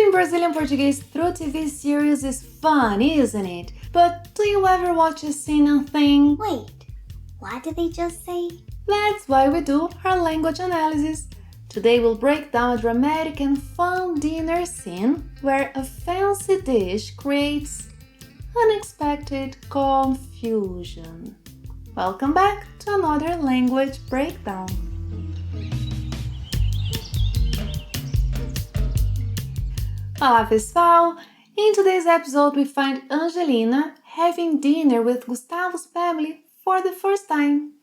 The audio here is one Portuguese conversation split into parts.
Learning Brazilian Portuguese through TV series is fun, isn't it? But do you ever watch a scene and think, Wait, what did they just say? that's why we do our language analysis. Today we'll break down a dramatic and fun dinner scene where a fancy dish creates unexpected confusion. Welcome back to another language breakdown. Olá pessoal! In today's episode we find Angelina having dinner with Gustavo's family for the first time.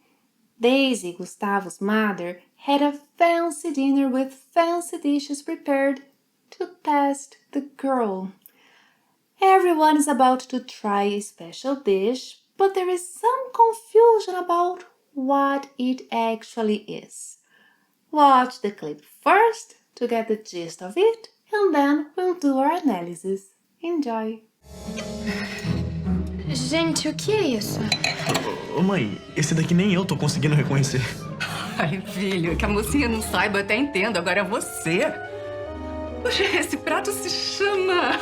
Daisy, Gustavo's mother, had a fancy dinner with fancy dishes prepared to test the girl. Everyone is about to try a special dish, but there is some confusion about what it actually is. Watch the clip first to get the gist of it, and then we'll do our analysis. Enjoy! Gente, o que é isso? Ô mãe, esse daqui nem eu tô conseguindo reconhecer. Ai, filho, que a mocinha não saiba, eu até entendo. Agora é você. Poxa, esse prato se chama...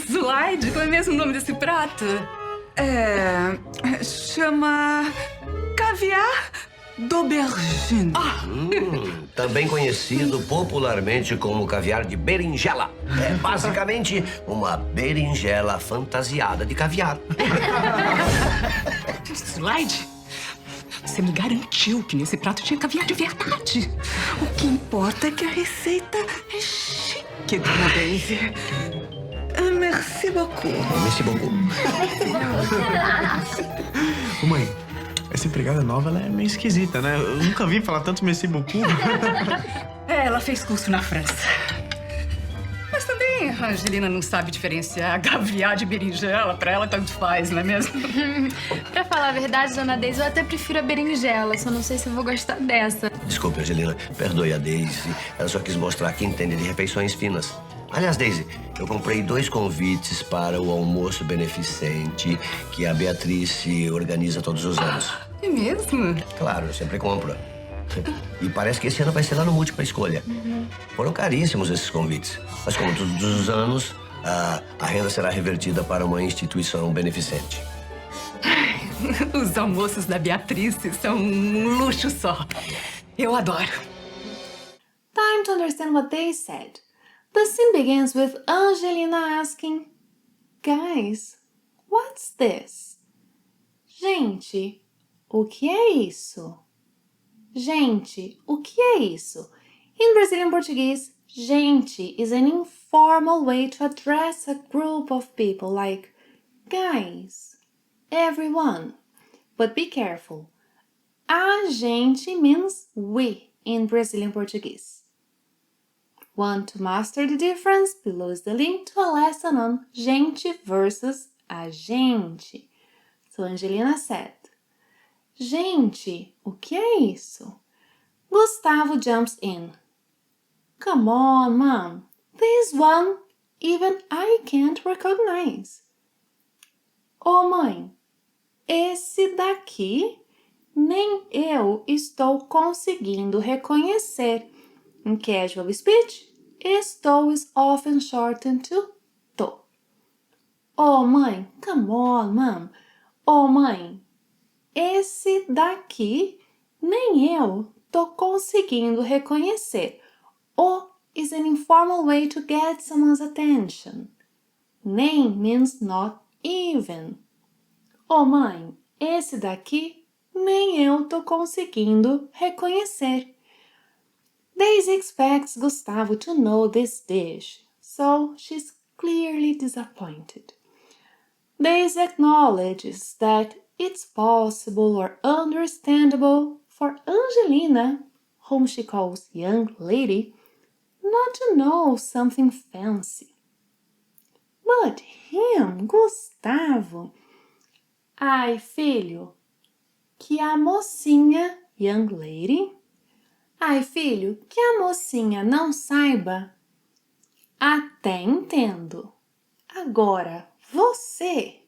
Slide? Qual é mesmo o nome desse prato? Chama... Caviar d'aubergine. Também conhecido popularmente como caviar de berinjela. É basicamente uma berinjela fantasiada de caviar. Slide? Você me garantiu que nesse prato tinha caviar de verdade. O que importa é que a receita é chique, dona Daisy. Merci beaucoup. Merci beaucoup. Ô mãe, essa empregada nova, ela é meio esquisita, né? Eu nunca vi falar tanto merci beaucoup. Ela fez curso na França. Mas também a Angelina não sabe diferenciar caviar de berinjela. Pra ela, tanto faz, não é mesmo? Pra falar a verdade, dona Daisy, eu até prefiro a berinjela. Só não sei se eu vou gostar dessa. Desculpe, Angelina. Perdoe a Daisy. Ela só quis mostrar que entende de refeições finas. Aliás, Daisy, eu comprei 2 convites para o almoço beneficente que a Beatrice organiza todos os anos. É mesmo? Claro, eu sempre compro. E parece que esse ano vai ser lá no Múltipla Escolha. Foram caríssimos esses convites. Mas como todos os anos, a renda será revertida para uma instituição beneficente. Os almoços da Beatrice são um luxo só. Eu adoro. Time to understand what they said. The scene begins with Angelina asking, Guys, what's this? Gente, o que é isso? Gente, o que é isso? In Brazilian Portuguese, gente is an informal way to address a group of people like guys, everyone. But be careful. A gente means we in Brazilian Portuguese. Want to master the difference? Below is the link to a lesson on gente versus a gente. So Angelina said, Gente, o que é isso? Gustavo jumps in. Come on, Mom. This one even I can't recognize. Oh, mãe, esse daqui nem eu estou conseguindo reconhecer. In casual speech, estou is often shortened to tô. Oh, mãe, come on, Mom. Oh, mãe, esse daqui nem eu tô conseguindo reconhecer. O is an informal way to get someone's attention. Nem means not even. Oh, mãe, esse daqui nem eu tô conseguindo reconhecer. Daisy expects Gustavo to know this dish, so she's clearly disappointed. Daisy acknowledges that it's possible or understandable for Angelina, whom she calls young lady, not to know something fancy. But him, Gustavo... Ai, filho, que a mocinha, young lady... Ai, filho, que a mocinha não saiba? Até entendo. Agora, você...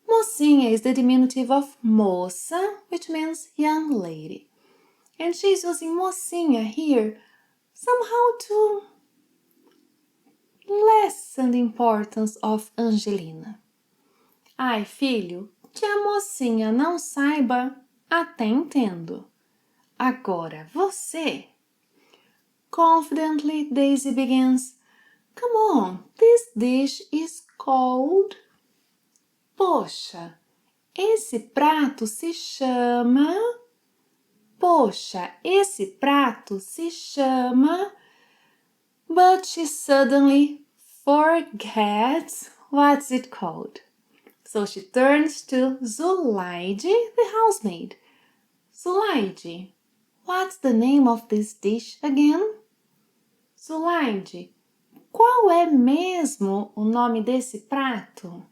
Mocinha is the diminutive of moça, which means young lady. And she's using mocinha here somehow to understand the importance of Angelina. Ai, filho, que a mocinha não saiba, até entendo. Agora, você... Confidently, Daisy begins, Come on, this dish is cold. Poxa, esse prato se chama... Poxa, esse prato se chama... But she suddenly forgets what's it called. So she turns to Zulaide, the housemaid. Zulaide, what's the name of this dish again? Zulaide, qual é mesmo o nome desse prato?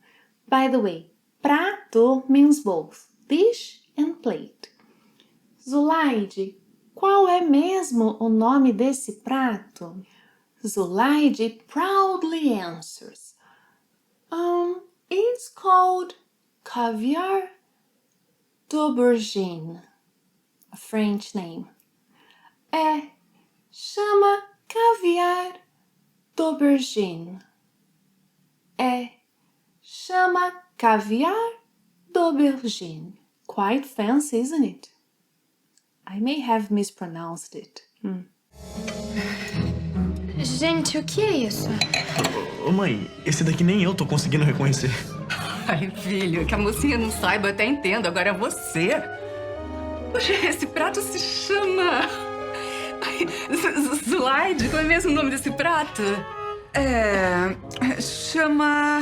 By the way, prato means both dish and plate. Zulaide, qual é mesmo o nome desse prato? Zulaide proudly answers, it's called caviar d'aubergine, a French name. Chama caviar d'aubergine. Chama caviar d'aubergine. Quite fancy, isn't it? I may have mispronounced it. Gente, o que é isso? Ô mãe, esse daqui nem eu tô conseguindo reconhecer. Ai, filho, que a mocinha não saiba, eu até entendo. Agora você... Poxa, esse prato se chama... Zulaide, qual é mesmo o nome desse prato? Chama...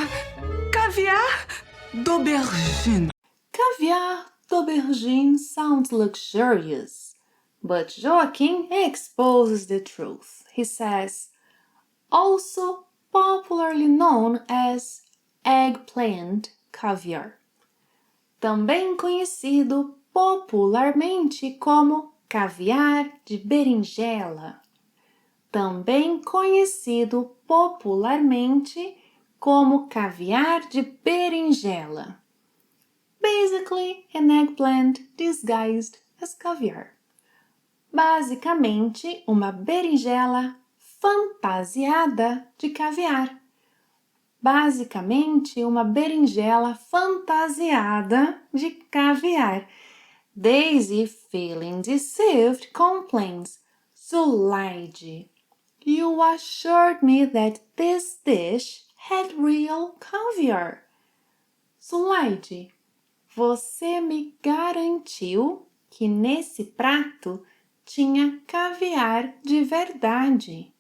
Caviar d'aubergine. Caviar d'aubergine sounds luxurious, but Joaquin exposes the truth. He says, also popularly known as eggplant caviar, também conhecido popularmente como caviar de berinjela, também conhecido popularmente como caviar de berinjela. Basically, an eggplant disguised as caviar. Basicamente, uma berinjela fantasiada de caviar. Basicamente, uma berinjela fantasiada de caviar. Daisy, feeling deceived, complains, Zulaide, you assured me that this dish had real caviar. Zulaide, você me garantiu que nesse prato tinha caviar de verdade.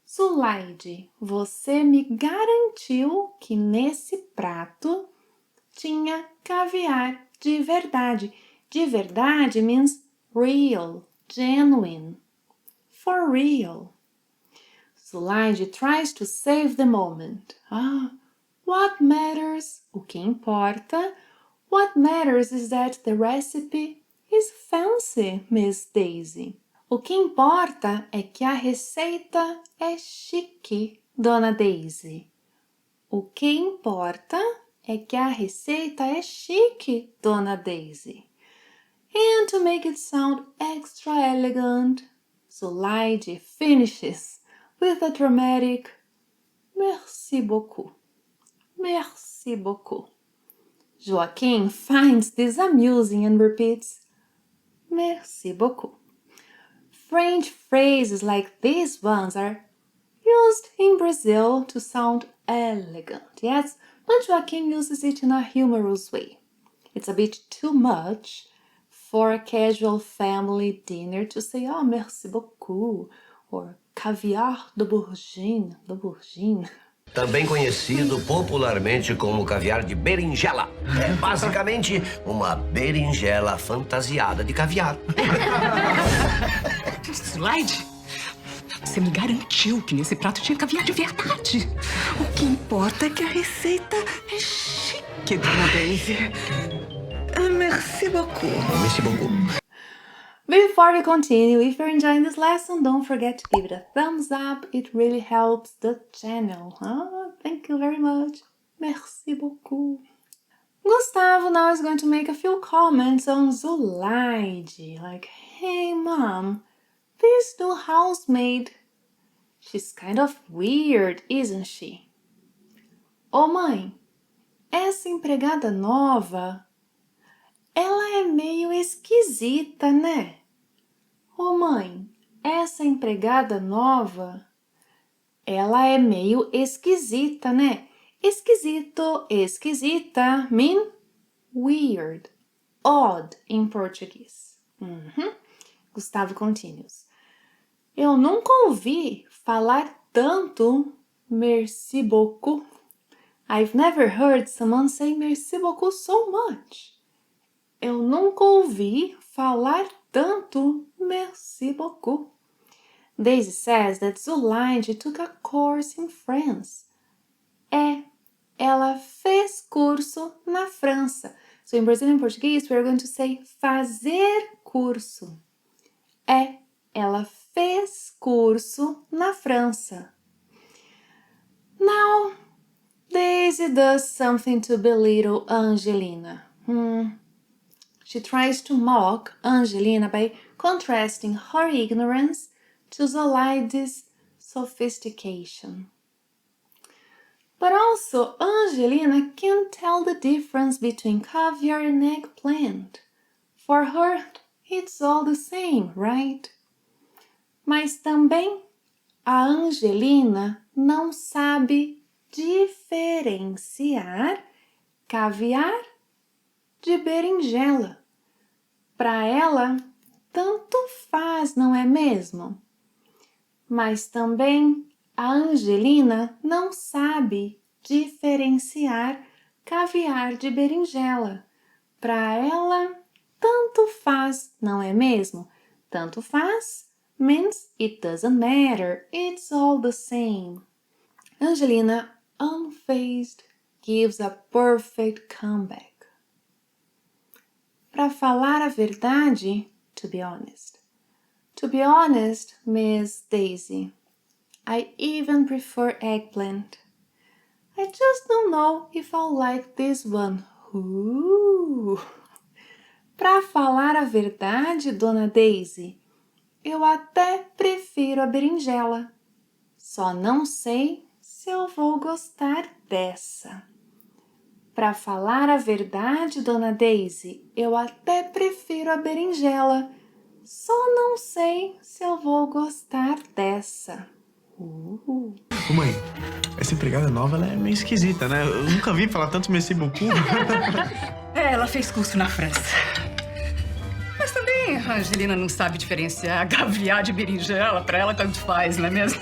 Zulaide, você me garantiu que nesse prato tinha caviar de verdade. De verdade means real, genuine, for real. Zulaide tries to save the moment. What matters? O que importa? What matters is that the recipe is fancy, Miss Daisy. O que importa é que a receita é chique, Dona Daisy. O que importa é que a receita é chique, Dona Daisy. And to make it sound extra elegant, Zulaide finishes with a dramatic merci beaucoup. Merci beaucoup. Joaquin finds this amusing and repeats, merci beaucoup. French phrases like these ones are used in Brazil to sound elegant, yes, but Joaquin uses it in a humorous way. It's a bit too much for a casual family dinner to say, merci beaucoup, or caviar d'aubergine. Também conhecido popularmente como caviar de berinjela. É basicamente uma berinjela fantasiada de caviar. Zulaide, você me garantiu que nesse prato tinha caviar de verdade. O que importa é que a receita é chique, Dona Daisy. Merci beaucoup. Merci beaucoup. Before we continue, if you're enjoying this lesson, don't forget to give it a thumbs up. It really helps the channel. Thank you very much. Merci beaucoup. Gustavo now is going to make a few comments on Zulaide. Like, hey mom, this new housemaid, she's kind of weird, isn't she? Ô mãe, essa empregada nova, ela é meio esquisita, né? Ô mãe, essa empregada nova, ela é meio esquisita, né? Esquisito, esquisita, mean weird, odd em português. Gustavo continues. Eu nunca ouvi falar tanto merci beaucoup. I've never heard someone say merci beaucoup so much. Eu nunca ouvi falar tanto merci beaucoup. Daisy says that Solange took a course in France. Ela fez curso na França. So in Brazilian Portuguese, we're going to say fazer curso. Ela fez curso na França. Now, Daisy does something to belittle Angelina. She tries to mock Angelina by contrasting her ignorance to Zolaide's sophistication. But also, Angelina can't tell the difference between caviar and eggplant. For her, it's all the same, right? Mas também a Angelina não sabe diferenciar caviar de berinjela. Para ela, tanto faz, não é mesmo? Mas também a Angelina não sabe diferenciar caviar de berinjela. Para ela, tanto faz, não é mesmo? Tanto faz means it doesn't matter, it's all the same. Angelina, unfazed, gives a perfect comeback. Para falar a verdade, to be honest. To be honest, Miss Daisy, I even prefer eggplant. I just don't know if I'll like this one. Para falar a verdade, Dona Daisy, eu até prefiro a berinjela. Só não sei se eu vou gostar dessa. Para falar a verdade, Dona Daisy, eu até prefiro a berinjela. Só não sei se eu vou gostar dessa. Ô mãe, essa empregada nova ela é meio esquisita, né? Eu nunca vi falar tanto merci beaucoup. Ela fez curso na França. Mas também a Angelina não sabe diferenciar caviar de berinjela. Pra ela, tanto faz, não é mesmo?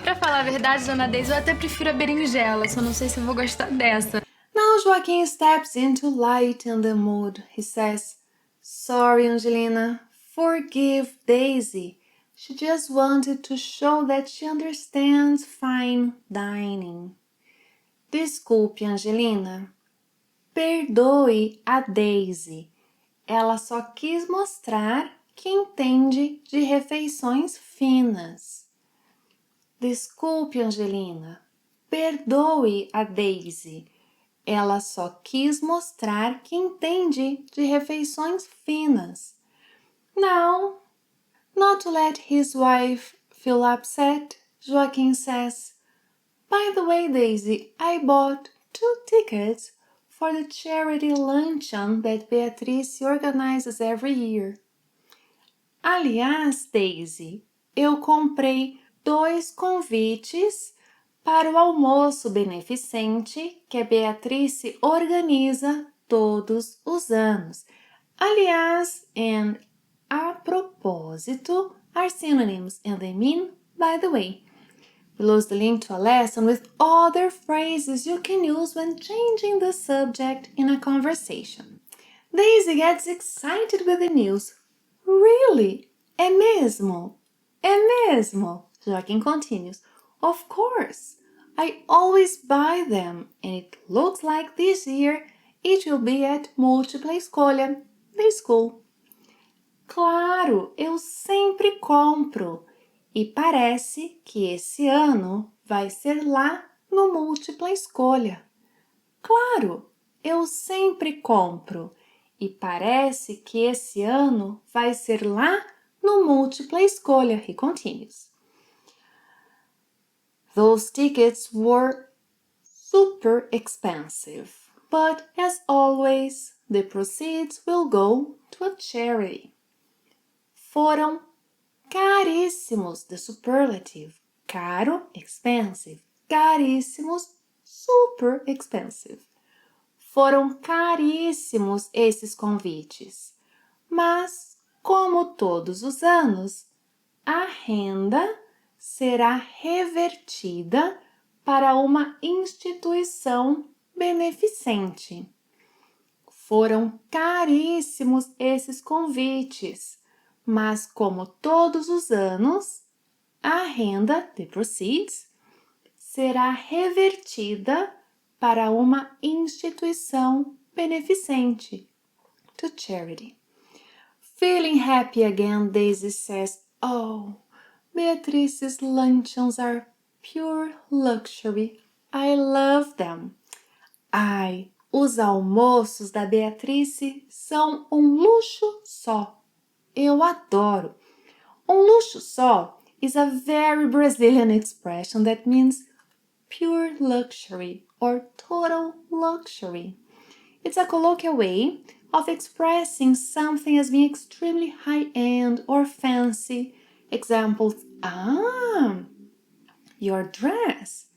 Pra falar a verdade, Dona Deise, eu até prefiro a berinjela, só não sei se eu vou gostar dessa. Now Joaquin steps in to lighten the mood. He says, Sorry, Angelina. Forgive Daisy. She just wanted to show that she understands fine dining. Desculpe, Angelina. Perdoe a Daisy. Ela só quis mostrar que entende de refeições finas. Desculpe, Angelina. Perdoe a Daisy. Ela só quis mostrar que entende de refeições finas. Now, not to let his wife feel upset, Joaquin says, By the way, Daisy, I bought 2 tickets for the charity luncheon that Beatrice organizes every year. Aliás, Daisy, eu comprei 2 convites para o almoço beneficente que a Beatrice organiza todos os anos. Aliás, and a propósito are synonyms and they mean by the way. Below is the link to a lesson with other phrases you can use when changing the subject in a conversation. Daisy gets excited with the news. Really? É mesmo? É mesmo? Joaquin continues. Of course. I always buy them and it looks like this year it will be at Múltipla Escolha, the school. Claro, eu sempre compro. E parece que esse ano vai ser lá no Múltipla Escolha. Claro, eu sempre compro. E parece que esse ano vai ser lá no Múltipla Escolha. He continues. Those tickets were super expensive. But as always, the proceeds will go to a charity. Foram caríssimos, the superlative. Caro, expensive. Caríssimos, super expensive. Foram caríssimos esses convites. Mas, como todos os anos, a renda será revertida para uma instituição beneficente. Foram caríssimos esses convites, mas como todos os anos, a renda, the proceeds, será revertida para uma instituição beneficente, to charity. Feeling happy again, Daisy says, "Oh, Beatrice's luncheons are pure luxury. I love them." Ai, os almoços da Beatrice são um luxo só. Eu adoro. Um luxo só is a very Brazilian expression that means pure luxury or total luxury. It's a colloquial way of expressing something as being extremely high-end or fancy. Examples: your dress.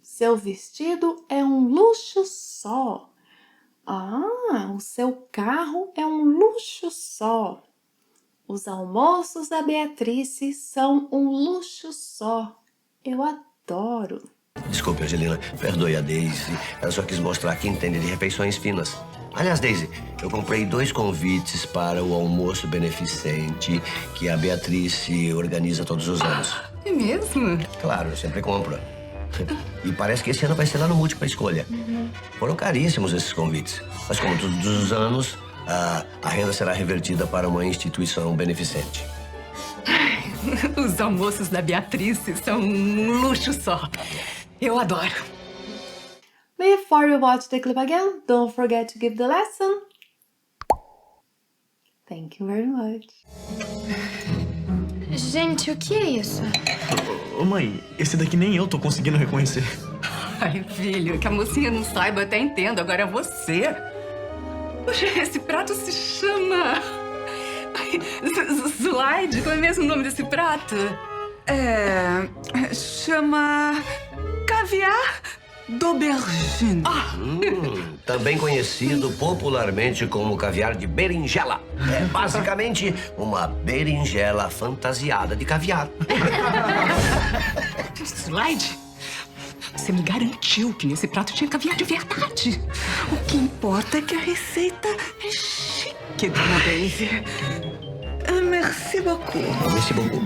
Seu vestido é um luxo só. O seu carro é um luxo só. Os almoços da Beatrice são um luxo só. Eu adoro. Desculpe, Angelina. Perdoe a Daisy. Ela só quis mostrar que entende de refeições finas. Aliás, Daisy, eu comprei 2 convites para o almoço beneficente que a Beatrice organiza todos os anos. É mesmo? Claro, eu sempre compro. E parece que esse ano vai ser lá no Múltipla Escolha. Foram caríssimos esses convites. Mas como todos os anos, a renda será revertida para uma instituição beneficente. Os almoços da Beatrice são um luxo só. Eu adoro. Before you watch the clip again, don't forget to give the lesson. Thank you very much. Gente, o que é isso? Ô mãe, esse daqui nem eu tô conseguindo reconhecer. Ai, filho, que a mocinha não saiba, eu até entendo. Agora é você. Poxa, esse prato se chama... Slide? Qual é mesmo o nome desse prato? Chama... Caviar d'aubergine. Também conhecido popularmente como caviar de berinjela. É basicamente uma berinjela fantasiada de caviar. Slide? Você me garantiu que nesse prato tinha caviar de verdade. O que importa é que a receita é chique, dona Daisy. Merci beaucoup. Merci beaucoup.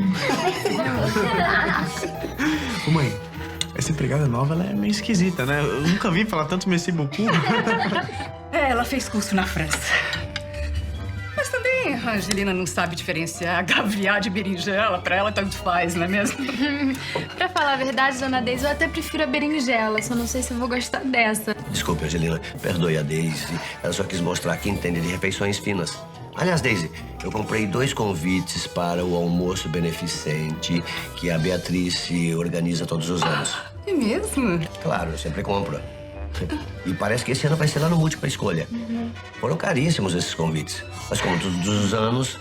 Ô mãe, essa empregada nova, ela é meio esquisita, né? Eu nunca vi falar tanto merci beaucoup. Ela fez curso na França. Mas também a Angelina não sabe diferenciar caviar de berinjela. Pra ela, tanto faz, não é mesmo? Pra falar a verdade, dona Daisy, eu até prefiro a berinjela. Só não sei se eu vou gostar dessa. Desculpe, Angelina. Perdoe a Daisy. Ela só quis mostrar que entende de refeições finas. Aliás, Daisy, eu comprei 2 convites para o almoço beneficente que a Beatrice organiza todos os anos. É mesmo? Claro, eu sempre compro. E parece que esse ano vai ser lá no Múltipla Escolha. Foram caríssimos esses convites. Mas como todos os anos,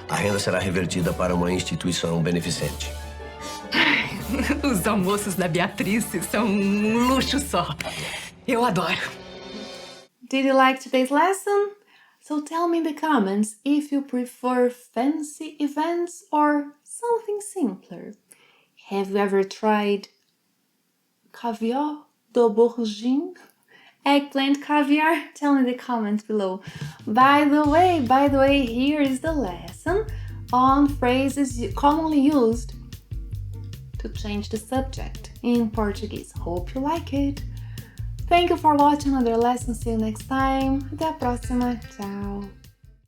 a renda será revertida para uma instituição beneficente. Os almoços da Beatrice são um luxo só. Eu adoro. Did you like today's lesson? So tell me in the comments if you prefer fancy events or something simpler. Have you ever tried caviar d'aubergine? Eggplant caviar? Tell me in the comments below. By the way, here is the lesson on phrases commonly used to change the subject in Portuguese. Hope you like it. Thank you for watching another lesson. See you next time. Até a próxima. Tchau.